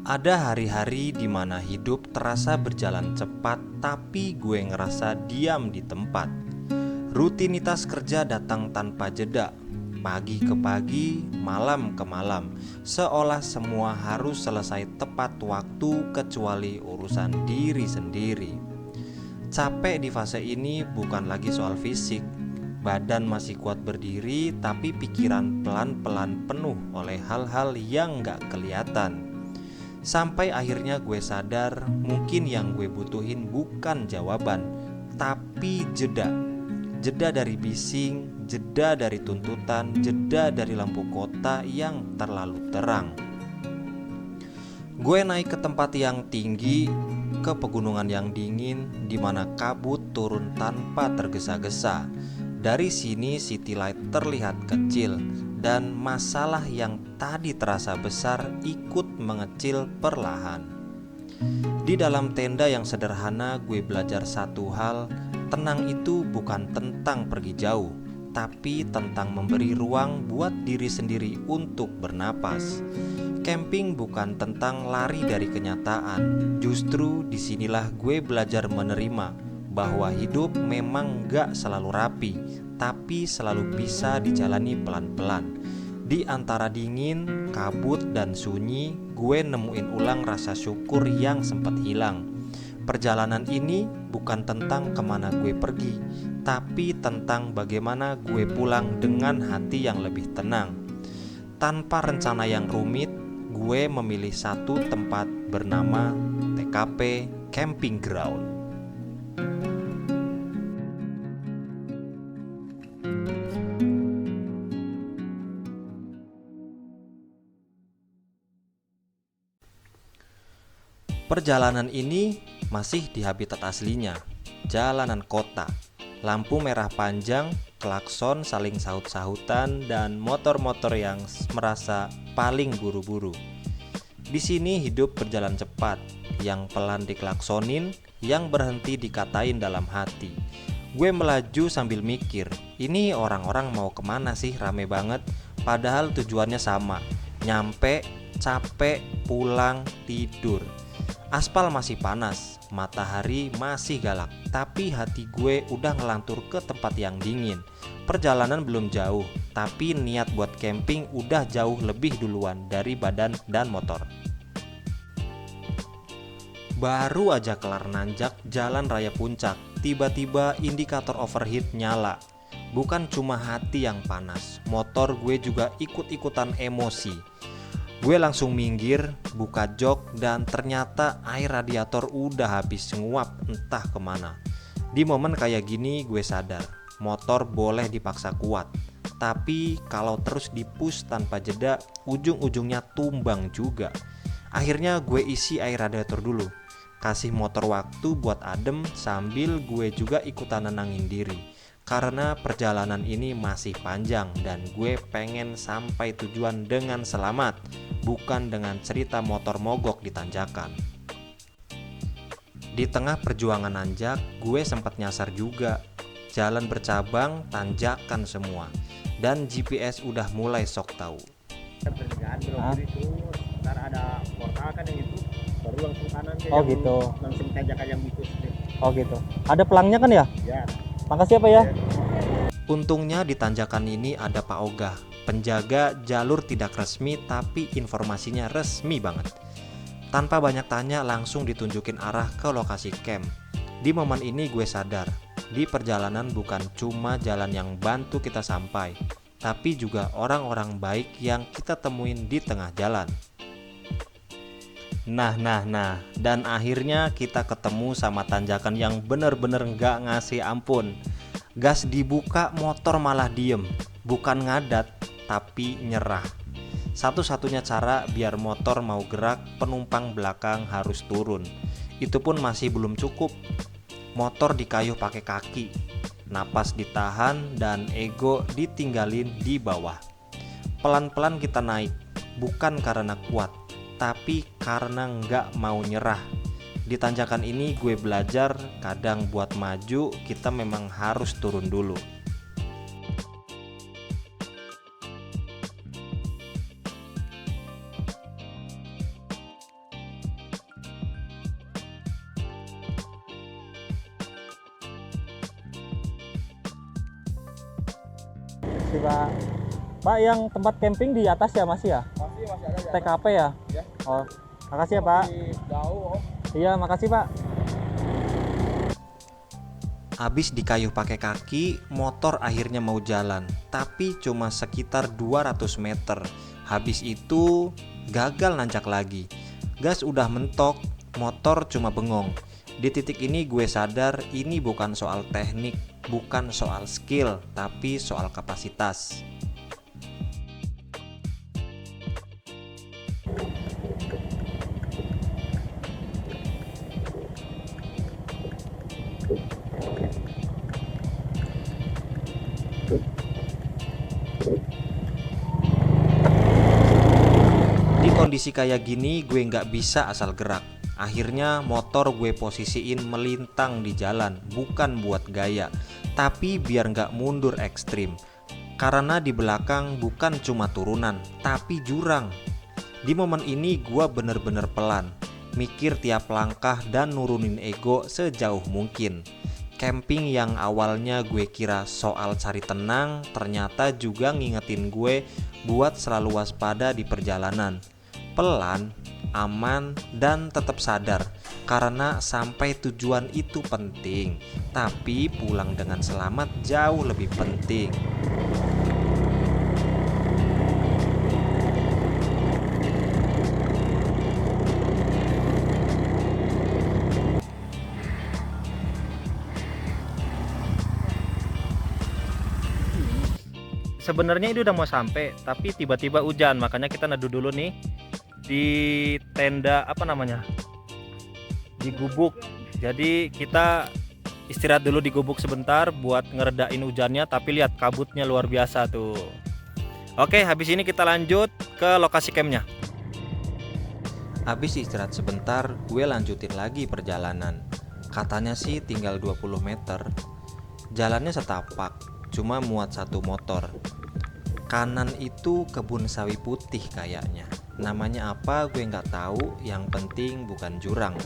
Ada hari-hari di mana hidup terasa berjalan cepat, tapi gue ngerasa diam di tempat. Rutinitas kerja datang tanpa jeda, pagi ke pagi, malam ke malam, seolah semua harus selesai tepat waktu kecuali urusan diri sendiri. Capek di fase ini bukan lagi soal fisik. Badan masih kuat berdiri, tapi pikiran pelan-pelan penuh oleh hal-hal yang gak kelihatan. Sampai akhirnya gue sadar, mungkin yang gue butuhin bukan jawaban, tapi jeda. Jeda dari bising, jeda dari tuntutan, jeda dari lampu kota yang terlalu terang. Gue naik ke tempat yang tinggi, ke pegunungan yang dingin, di mana kabut turun tanpa tergesa-gesa. Dari sini city light terlihat kecil, dan masalah yang tadi terasa besar ikut mengecil perlahan. Di dalam tenda yang sederhana, gue belajar satu hal: tenang itu bukan tentang pergi jauh, tapi tentang memberi ruang buat diri sendiri untuk bernapas. Camping bukan tentang lari dari kenyataan. Justru disinilah gue belajar menerima bahwa hidup memang gak selalu rapi, tapi selalu bisa dijalani pelan-pelan. Di antara dingin, kabut, dan sunyi, gue nemuin ulang rasa syukur yang sempat hilang. Perjalanan ini bukan tentang kemana gue pergi, tapi tentang bagaimana gue pulang dengan hati yang lebih tenang. Tanpa rencana yang rumit, gue memilih satu tempat bernama TKP Camping Ground. Perjalanan ini masih di habitat aslinya, jalanan kota. Lampu merah panjang, klakson saling sahut-sahutan, dan motor-motor yang merasa paling buru-buru. Di sini hidup berjalan cepat, yang pelan diklaksonin, yang berhenti dikatain dalam hati. Gue melaju sambil mikir, ini orang-orang mau kemana sih, rame banget. Padahal tujuannya sama, nyampe, capek, pulang, tidur. Aspal masih panas, matahari masih galak, tapi hati gue udah ngelantur ke tempat yang dingin. Perjalanan belum jauh, tapi niat buat camping udah jauh lebih duluan dari badan dan motor. Baru aja kelar nanjak jalan raya puncak, tiba-tiba indikator overheat nyala. Bukan cuma hati yang panas, motor gue juga ikut-ikutan emosi. Gue langsung minggir, buka jok, dan ternyata air radiator udah habis nguap entah kemana. Di momen kayak gini gue sadar, motor boleh dipaksa kuat, tapi kalau terus dipush tanpa jeda, ujung-ujungnya tumbang juga. Akhirnya gue isi air radiator dulu, kasih motor waktu buat adem sambil gue juga ikutan nenangin diri. Karena perjalanan ini masih panjang dan gue pengen sampai tujuan dengan selamat, bukan dengan cerita motor mogok di tanjakan. Di tengah perjuangan nanjak, gue sempat nyasar juga. Jalan bercabang, tanjakan semua, dan GPS udah mulai sok tahu. Pertigaan belok kiri terus, ntar ada portal kan yang itu, baru langsung kanan dia. Oh gitu. Langsung tanjakan yang itu. Oh gitu. Ada pelangnya kan ya? Ya. Makasih ya Pak ya. Untungnya di tanjakan ini ada Pak Ogah, penjaga jalur tidak resmi tapi informasinya resmi banget. Tanpa banyak tanya langsung ditunjukin arah ke lokasi camp. Di momen ini gue sadar, di perjalanan bukan cuma jalan yang bantu kita sampai, tapi juga orang-orang baik yang kita temuin di tengah jalan. Nah, dan akhirnya kita ketemu sama tanjakan yang bener-bener gak ngasih ampun. Gas dibuka, motor malah diem. Bukan ngadat, tapi nyerah. Satu-satunya cara biar motor mau gerak, penumpang belakang harus turun. Itu pun masih belum cukup. Motor dikayuh pakai kaki, napas ditahan, dan ego ditinggalin di bawah. Pelan-pelan kita naik, bukan karena kuat, tapi karena nggak mau nyerah. Di tanjakan ini gue belajar, kadang buat maju kita memang harus turun dulu. Makasih Pak. Pak, yang tempat camping di atas ya masih ya? Masih ada di atas. TKP ya? Ya. Oh, makasih ya Pak. Jauh Om. Iya, makasih Pak. Abis dikayuh pakai kaki, motor akhirnya mau jalan, tapi cuma sekitar 200 meter. Habis itu gagal nanjak lagi. Gas udah mentok, motor cuma bengong. Di titik ini gue sadar ini bukan soal teknik, bukan soal skill, tapi soal kapasitas. Di kondisi kayak gini gue nggak bisa asal gerak. Akhirnya motor gue posisiin melintang di jalan, bukan buat gaya, tapi biar nggak mundur ekstrim. Karena di belakang bukan cuma turunan, tapi jurang. Di momen ini gue bener-bener pelan, mikir tiap langkah dan nurunin ego sejauh mungkin. Camping yang awalnya gue kira soal cari tenang, ternyata juga ngingetin gue buat selalu waspada di perjalanan. Pelan, aman, dan tetap sadar, karena sampai tujuan itu penting, tapi pulang dengan selamat jauh lebih penting. Sebenarnya ini udah mau sampai, tapi tiba-tiba hujan, makanya kita neduh dulu nih di tenda apa namanya? Di gubuk. Jadi kita istirahat dulu di gubuk sebentar buat ngeredain hujannya, tapi lihat kabutnya luar biasa tuh. Oke, habis ini kita lanjut ke lokasi campnya. Habis istirahat sebentar, gue lanjutin lagi perjalanan. Katanya sih tinggal 20 meter. Jalannya setapak, cuma muat satu motor. Kanan itu kebun sawi putih kayaknya. Namanya apa gue nggak tahu, yang penting bukan jurang.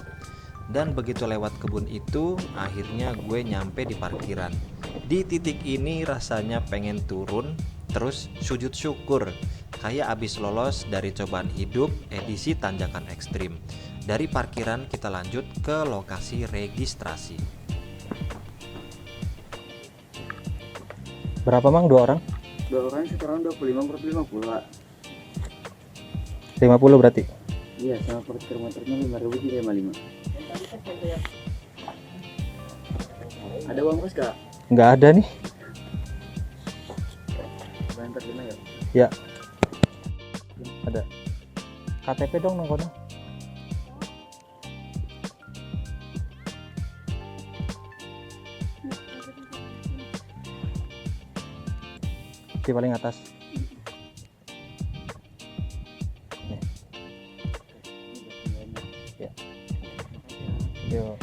Dan begitu lewat kebun itu, akhirnya gue nyampe di parkiran. Di titik ini rasanya pengen turun, terus sujud syukur. Kayak abis lolos dari cobaan hidup edisi tanjakan ekstrim. Dari parkiran kita lanjut ke lokasi registrasi. Berapa Mang, 2 orang? 2 orang sekarang 25 per 50 Pak. 50 berarti. Iya, sama per kilometernya 5.000 jadi 55. Ada uang kos Kak? Nggak ada nih. Bayar terima ya? Ya. Ada. KTP dong nongkono. Di paling atas. Nih. Ya. Yo.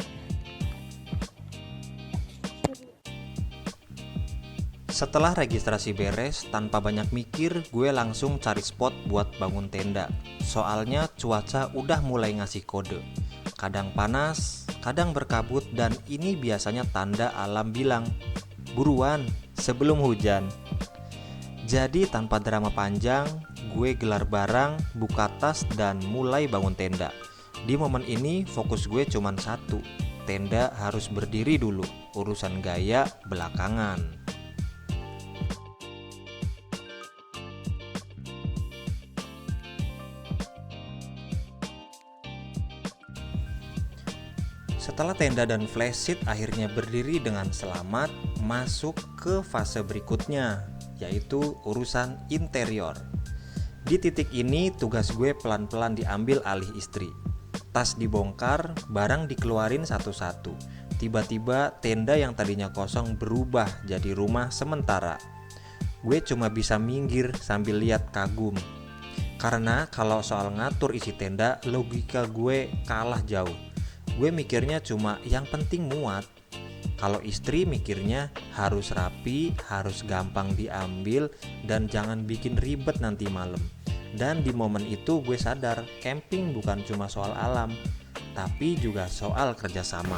Setelah registrasi beres, tanpa banyak mikir, gue langsung cari spot buat bangun tenda. Soalnya cuaca udah mulai ngasih kode. Kadang panas, kadang berkabut, dan ini biasanya tanda alam bilang, buruan, sebelum hujan. Jadi tanpa drama panjang, gue gelar barang, buka tas, dan mulai bangun tenda. Di momen ini fokus gue cuman satu, tenda harus berdiri dulu, urusan gaya belakangan. Setelah tenda dan flysheet akhirnya berdiri dengan selamat, masuk ke fase berikutnya, yaitu urusan interior. Di titik ini tugas gue pelan-pelan diambil alih istri. Tas dibongkar, barang dikeluarin satu-satu. Tiba-tiba tenda yang tadinya kosong berubah jadi rumah sementara. Gue cuma bisa minggir sambil lihat kagum. Karena kalau soal ngatur isi tenda, logika gue kalah jauh. Gue mikirnya cuma yang penting muat. Kalau istri mikirnya harus rapi, harus gampang diambil, dan jangan bikin ribet nanti malam. Dan di momen itu gue sadar, camping bukan cuma soal alam, tapi juga soal kerjasama.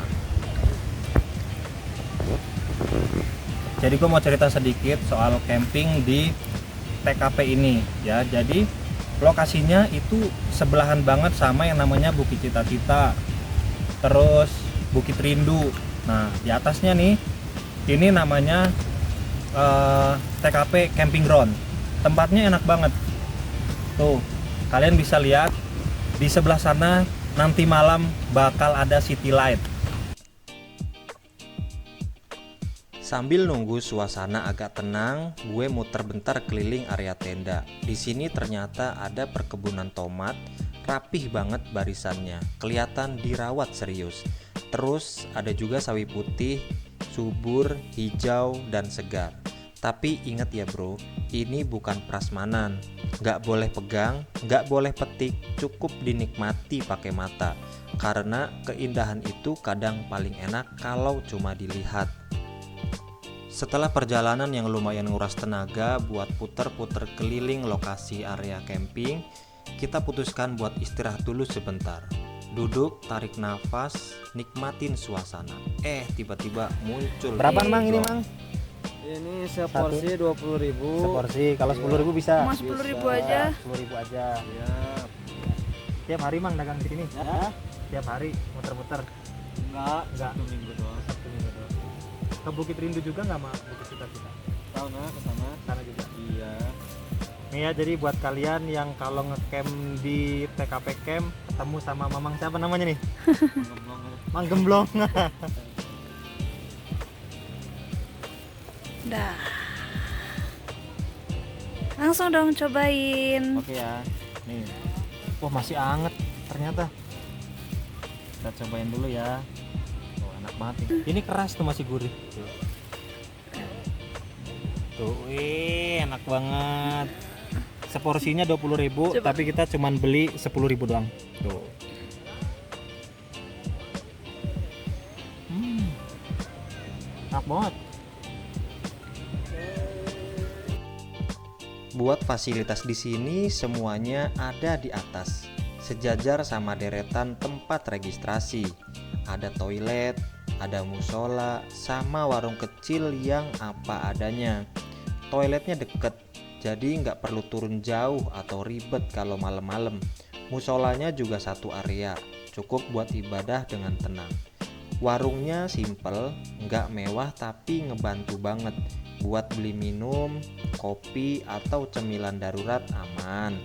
Jadi gue mau cerita sedikit soal camping di TKP ini ya. Jadi lokasinya itu sebelahan banget sama yang namanya Bukit Cita-Cita, terus Bukit Rindu. Nah di atasnya nih ini namanya TKP Camping Ground. Tempatnya enak banget. Tuh kalian bisa lihat di sebelah sana nanti malam bakal ada city light. Sambil nunggu suasana agak tenang, gue muter bentar keliling area tenda. Di sini ternyata ada perkebunan tomat, rapih banget barisannya, kelihatan dirawat serius. Terus ada juga sawi putih, subur, hijau, dan segar. Tapi ingat ya bro, ini bukan prasmanan. Gak boleh pegang, gak boleh petik, cukup dinikmati pakai mata. Karena keindahan itu kadang paling enak kalau cuma dilihat. Setelah perjalanan yang lumayan nguras tenaga buat puter-puter keliling lokasi area camping, kita putuskan buat istirahat dulu sebentar. Duduk, tarik nafas, nikmatin suasana. Tiba-tiba muncul. Berapa mang ini mang? Ini seporsi 20.000. Seporsi, kalau 10.000 bisa. Mas 10.000 aja. 10.000 aja. Ya. Tiap hari mang dagang di sini? Ya. Tiap hari muter-muter. Enggak. Enggak. Minggu doang. Sabtu Minggu doang. Ke Bukit Rindu juga nggak mah? Bukit Cita-Cita. Tahu nah ke sana. Sana juga. Iya. Nih ya, jadi buat kalian yang kalau ngecamp di TKP Camp ketemu sama Mamang siapa namanya nih? Mang Gemblong. Dah. Langsung dong cobain. Oke ya. Nih. Wah, masih anget ternyata. Kita cobain dulu ya. Oh, enak banget nih. Ini keras tuh, masih gurih. Tuh, enak banget. Seporsinya 20.000, Coba. tapi kita cuman beli 10.000 doang. Tuh. Enak banget. Buat fasilitas di sini semuanya ada di atas, sejajar sama deretan tempat registrasi. Ada toilet, ada musola, sama warung kecil yang apa adanya. Toiletnya deket, jadi nggak perlu turun jauh atau ribet kalau malam-malam. Musolanya juga satu area, cukup buat ibadah dengan tenang. Warungnya simple, nggak mewah tapi ngebantu banget. Buat beli minum, kopi, atau cemilan darurat aman.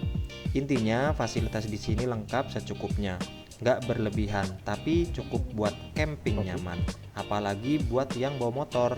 Intinya fasilitas di sini lengkap secukupnya, nggak berlebihan, tapi cukup buat camping nyaman. Apalagi buat yang bawa motor.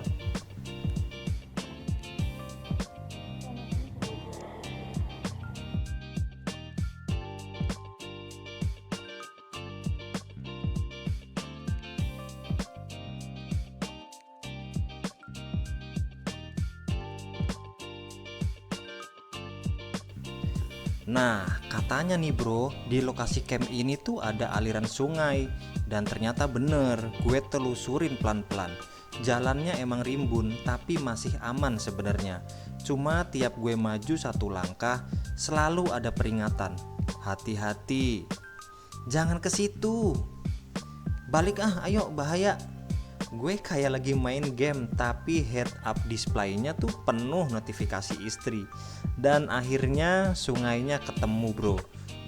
Nah, katanya nih bro, di lokasi camp ini tuh ada aliran sungai. Dan ternyata bener, gue telusurin pelan-pelan. Jalannya emang rimbun, tapi masih aman sebenarnya. Cuma tiap gue maju satu langkah, selalu ada peringatan. Hati-hati, jangan ke situ. Balik ayo bahaya. Gue kayak lagi main game tapi head up display-nya tuh penuh notifikasi istri. Dan akhirnya sungainya ketemu bro.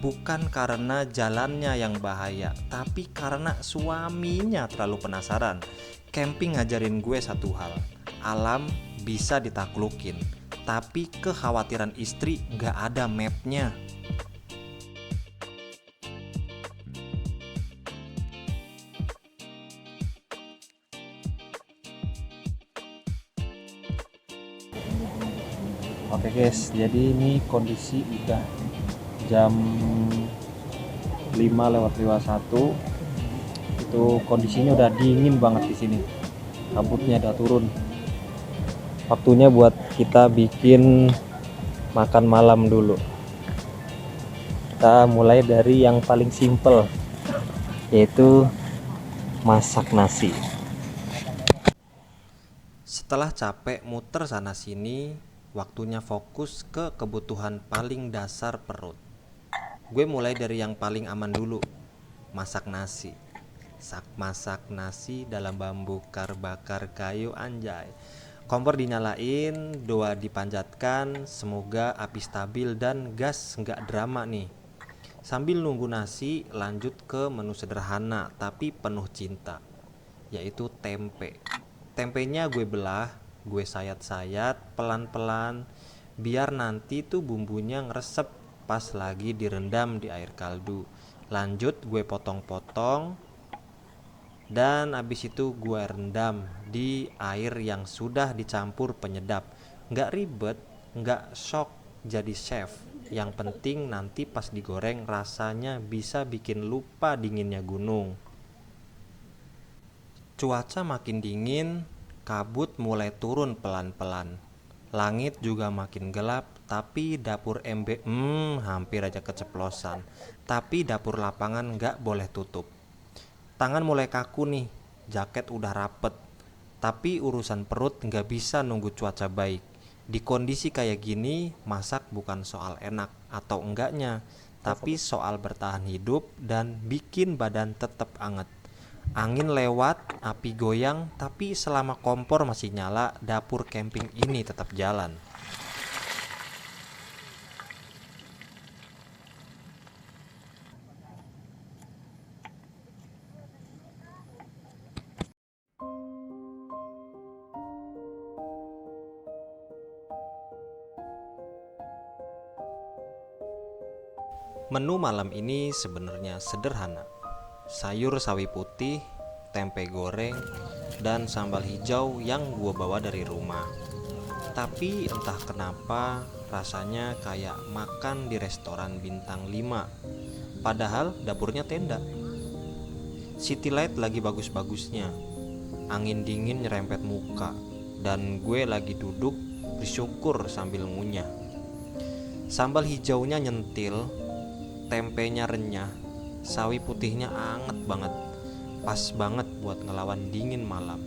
Bukan karena jalannya yang bahaya, tapi karena suaminya terlalu penasaran. Camping ngajarin gue satu hal, alam bisa ditaklukin, tapi kekhawatiran istri gak ada mapnya. Oke guys, jadi ini kondisi udah jam 5:51. Itu kondisinya udah dingin banget di sini. Kabutnya udah turun. Waktunya buat kita bikin makan malam dulu. Kita mulai dari yang paling simple, yaitu masak nasi. Setelah capek muter sana sini, waktunya fokus ke kebutuhan paling dasar perut. Gue mulai dari yang paling aman dulu, masak nasi. Masak nasi dalam bambu bakar kayu, anjay. Kompor dinyalain, doa dipanjatkan, semoga api stabil dan gas nggak drama nih. Sambil nunggu nasi, lanjut ke menu sederhana tapi penuh cinta, yaitu tempe. Tempenya gue belah, gue sayat-sayat pelan-pelan, biar nanti tuh bumbunya ngeresep pas lagi direndam di air kaldu. Lanjut gue potong-potong, dan abis itu gue rendam di air yang sudah dicampur penyedap. Nggak ribet, nggak shock jadi chef. Yang penting nanti pas digoreng rasanya bisa bikin lupa dinginnya gunung. Cuaca makin dingin, kabut mulai turun pelan-pelan. Langit juga makin gelap, tapi dapur hampir aja keceplosan. Tapi dapur lapangan nggak boleh tutup. Tangan mulai kaku nih, jaket udah rapet. Tapi urusan perut nggak bisa nunggu cuaca baik. Di kondisi kayak gini, masak bukan soal enak atau enggaknya, tapi soal bertahan hidup dan bikin badan tetap anget. Angin lewat, api goyang, tapi selama kompor masih nyala, dapur camping ini tetap jalan. Menu malam ini sebenarnya sederhana. Sayur sawi putih, tempe goreng, dan sambal hijau yang gua bawa dari rumah. Tapi entah kenapa rasanya kayak makan di restoran bintang 5. Padahal dapurnya tenda. City light lagi bagus-bagusnya. Angin dingin nyerempet muka, dan gue lagi duduk bersyukur sambil ngunyah. Sambal hijaunya nyentil, tempenya renyah, sawi putihnya anget banget. Pas banget buat ngelawan dingin malam.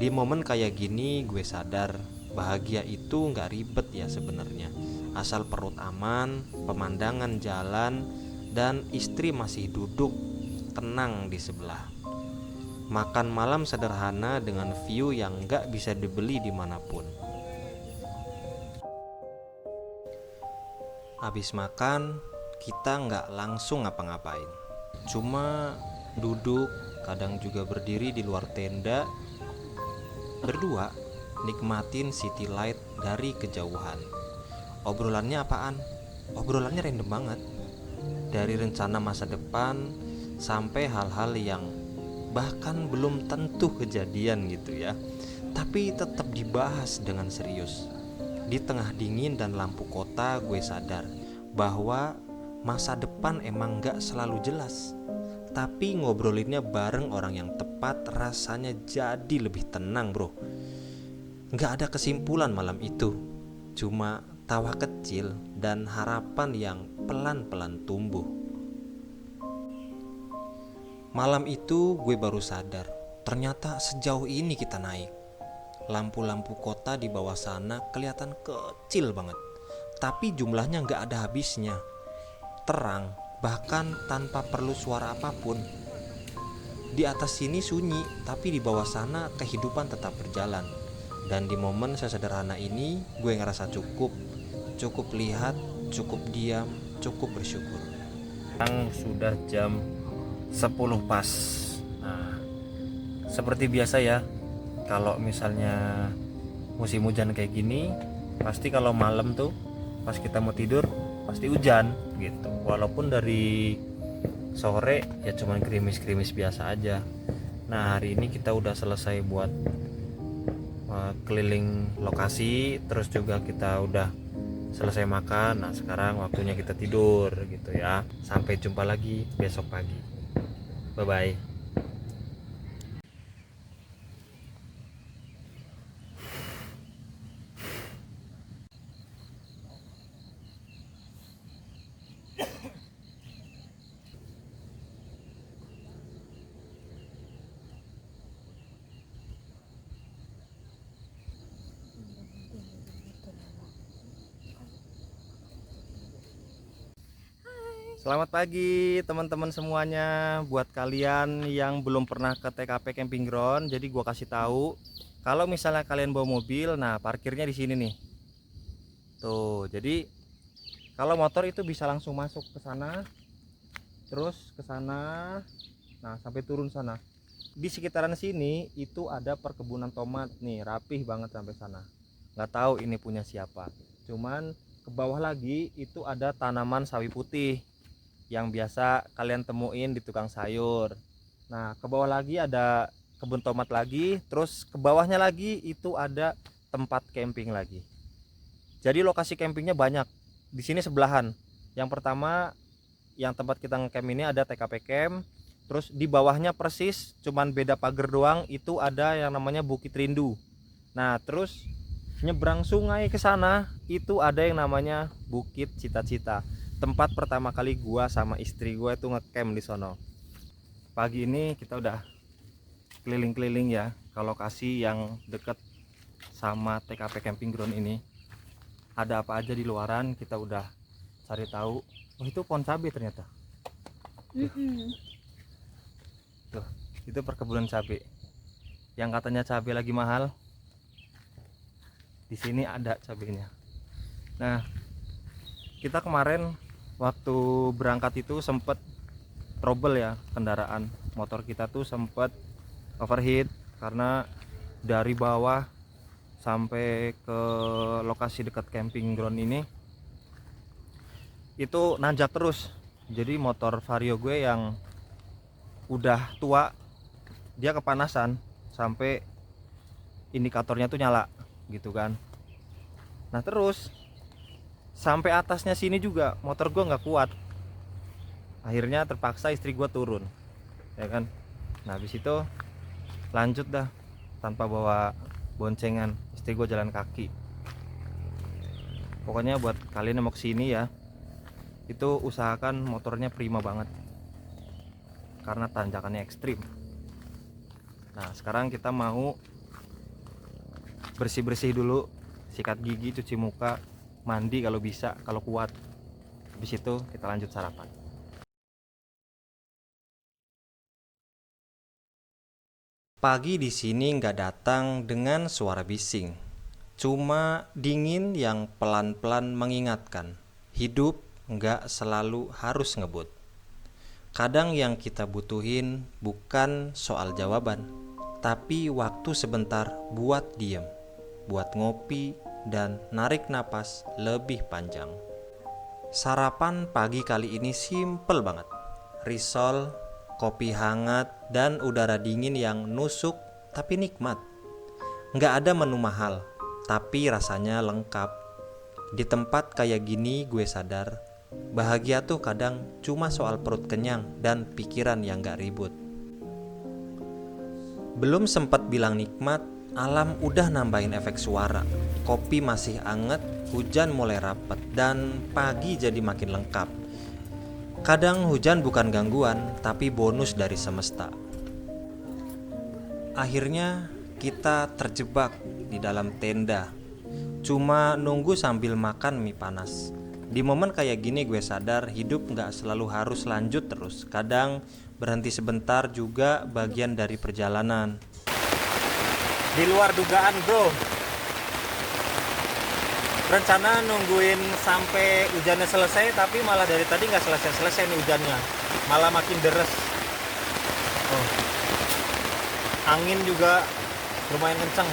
Di momen kayak gini gue sadar bahagia itu gak ribet ya sebenarnya. Asal perut aman, pemandangan jalan, dan istri masih duduk tenang di sebelah. Makan malam sederhana dengan view yang gak bisa dibeli dimanapun. Habis makan, kita nggak langsung ngapa-ngapain, cuma duduk, kadang juga berdiri di luar tenda, berdua nikmatin city light dari kejauhan. Obrolannya apaan? Obrolannya random banget, dari rencana masa depan sampai hal-hal yang bahkan belum tentu kejadian gitu ya, tapi tetap dibahas dengan serius. Di tengah dingin dan lampu kota, gue sadar bahwa masa depan emang gak selalu jelas, tapi ngobrolinnya bareng orang yang tepat rasanya jadi lebih tenang bro. Gak ada kesimpulan malam itu, cuma tawa kecil dan harapan yang pelan-pelan tumbuh. Malam itu gue baru sadar, ternyata sejauh ini kita naik. Lampu-lampu kota di bawah sana kelihatan kecil banget, tapi jumlahnya gak ada habisnya. Terang, bahkan tanpa perlu suara apapun. Di atas sini sunyi, tapi di bawah sana kehidupan tetap berjalan. Dan di momen sesederhana ini, gue ngerasa cukup lihat, cukup diam, cukup bersyukur. Sekarang sudah jam 10 pas. Nah, seperti biasa ya, kalau misalnya musim hujan kayak gini, pasti kalau malam tuh pas kita mau tidur pasti hujan gitu. Walaupun dari sore ya cuman gerimis-gerimis biasa aja. Nah, hari ini kita udah selesai buat keliling lokasi, terus juga kita udah selesai makan. Nah, sekarang waktunya kita tidur gitu ya. Sampai jumpa lagi besok pagi. Bye bye. Selamat pagi teman-teman semuanya. Buat kalian yang belum pernah ke TKP Camping Ground, jadi gua kasih tahu Kalau misalnya kalian bawa mobil, nah parkirnya di sini nih. Tuh, jadi kalau motor itu bisa langsung masuk ke sana, terus ke sana, nah sampai turun sana. Di sekitaran sini itu ada perkebunan tomat nih, rapih banget sampai sana. Nggak tahu ini punya siapa. Cuman ke bawah lagi itu ada tanaman sawi putih yang biasa kalian temuin di tukang sayur. Nah, ke bawah lagi ada kebun tomat lagi, terus ke bawahnya lagi itu ada tempat camping lagi. Jadi lokasi campingnya banyak. Di sini sebelahan. Yang pertama yang tempat kita ngecamp ini ada TKP Camp. Terus di bawahnya persis cuman beda pagar doang itu ada yang namanya Bukit Rindu. Nah, terus nyebrang sungai ke sana itu ada yang namanya Bukit Cita-Cita. Tempat pertama kali gua sama istri gua itu ngecamp di sono. Pagi ini kita udah keliling-keliling ya ke lokasi yang deket sama TKP Camping Ground ini. Ada apa aja di luaran kita udah cari tahu. Oh, itu pohon cabai ternyata. Tuh, itu perkebunan cabai. Yang katanya cabai lagi mahal. Di sini ada cabainya. Nah, kita kemarin waktu berangkat itu sempet trouble ya, kendaraan motor kita tuh sempet overheat karena dari bawah sampai ke lokasi dekat camping ground ini itu nanjak terus. Jadi motor Vario gue yang udah tua dia kepanasan sampai indikatornya tuh nyala gitu kan. Nah, terus sampai atasnya sini juga motor gue nggak kuat. Akhirnya terpaksa istri gue turun ya kan. Nah, habis itu lanjut dah tanpa bawa boncengan, istri gue jalan kaki. Pokoknya buat kalian yang mau kesini ya, itu usahakan motornya prima banget karena tanjakannya ekstrim. Nah, sekarang kita mau bersih-bersih dulu, sikat gigi, cuci muka, mandi kalau bisa, kalau kuat. Habis itu kita lanjut sarapan. Pagi di sini nggak datang dengan suara bising, cuma dingin yang pelan-pelan mengingatkan, hidup nggak selalu harus ngebut. Kadang yang kita butuhin bukan soal jawaban, tapi waktu sebentar buat diem, buat ngopi, dan narik napas lebih panjang. Sarapan pagi kali ini simple banget. Risol, kopi hangat, dan udara dingin yang nusuk tapi nikmat. Nggak ada menu mahal, tapi rasanya lengkap. Di tempat kayak gini gue sadar, bahagia tuh kadang cuma soal perut kenyang dan pikiran yang gak ribut. Belum sempat bilang nikmat, alam udah nambahin efek suara. Kopi masih anget, hujan mulai rapet, dan pagi jadi makin lengkap. Kadang hujan bukan gangguan, tapi bonus dari semesta. Akhirnya kita terjebak di dalam tenda, cuma nunggu sambil makan mie panas. Di momen kayak gini gue sadar hidup gak selalu harus lanjut terus. Kadang berhenti sebentar juga bagian dari perjalanan. Di luar dugaan bro, rencana nungguin sampai hujannya selesai, tapi malah dari tadi nggak selesai nih hujannya, malah makin deres. Angin juga lumayan kenceng.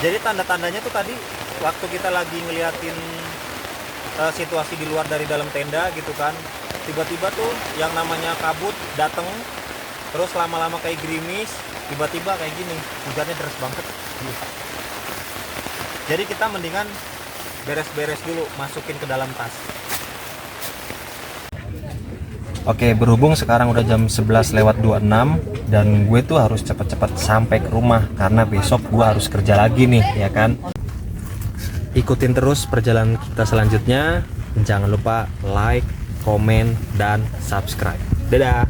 Jadi tanda-tandanya tuh tadi waktu kita lagi ngeliatin situasi di luar dari dalam tenda gitu kan, tiba-tiba tuh yang namanya kabut dateng, terus lama-lama kayak gerimis, tiba-tiba kayak gini, hujannya deras banget. Jadi kita mendingan beres-beres dulu, masukin ke dalam tas. Oke, berhubung sekarang udah jam 11:26 dan gue tuh harus cepet-cepet sampai ke rumah karena besok gue harus kerja lagi nih, ya kan? Ikutin terus perjalanan kita selanjutnya. Jangan lupa like, komen, dan subscribe. Dadah!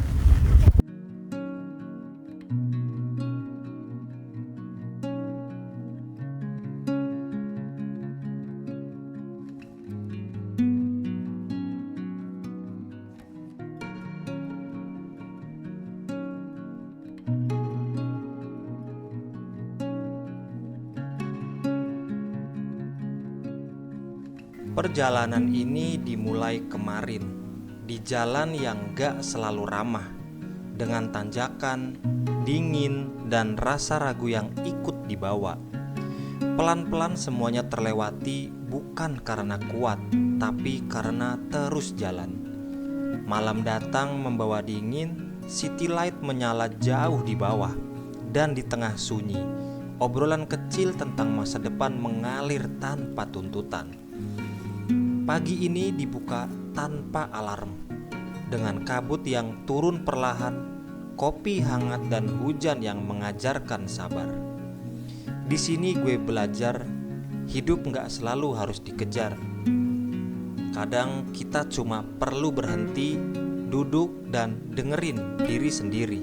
Perjalanan ini dimulai kemarin di jalan yang gak selalu ramah, dengan tanjakan, dingin, dan rasa ragu yang ikut dibawa. Pelan-pelan semuanya terlewati, bukan karena kuat, tapi karena terus jalan. Malam datang membawa dingin, city light menyala jauh di bawah, dan di tengah sunyi, obrolan kecil tentang masa depan mengalir tanpa tuntutan. Pagi ini dibuka tanpa alarm, dengan kabut yang turun perlahan, kopi hangat dan hujan yang mengajarkan sabar. Di sini gue belajar, hidup gak selalu harus dikejar. Kadang kita cuma perlu berhenti, duduk, dan dengerin diri sendiri.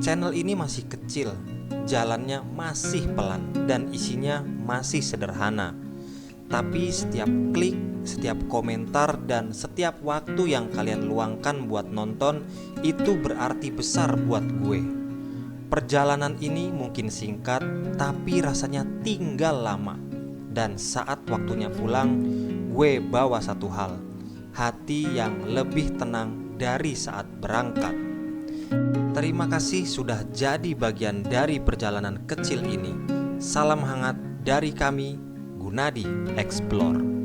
Channel ini masih kecil, jalannya masih pelan, dan isinya masih sederhana. Tapi setiap klik, setiap komentar, dan setiap waktu yang kalian luangkan buat nonton itu berarti besar buat gue. Perjalanan ini mungkin singkat, tapi rasanya tinggal lama. Dan saat waktunya pulang, gue bawa satu hal, hati yang lebih tenang dari saat berangkat. Terima kasih sudah jadi bagian dari perjalanan kecil ini. Salam hangat dari kami, Gunadi Explore.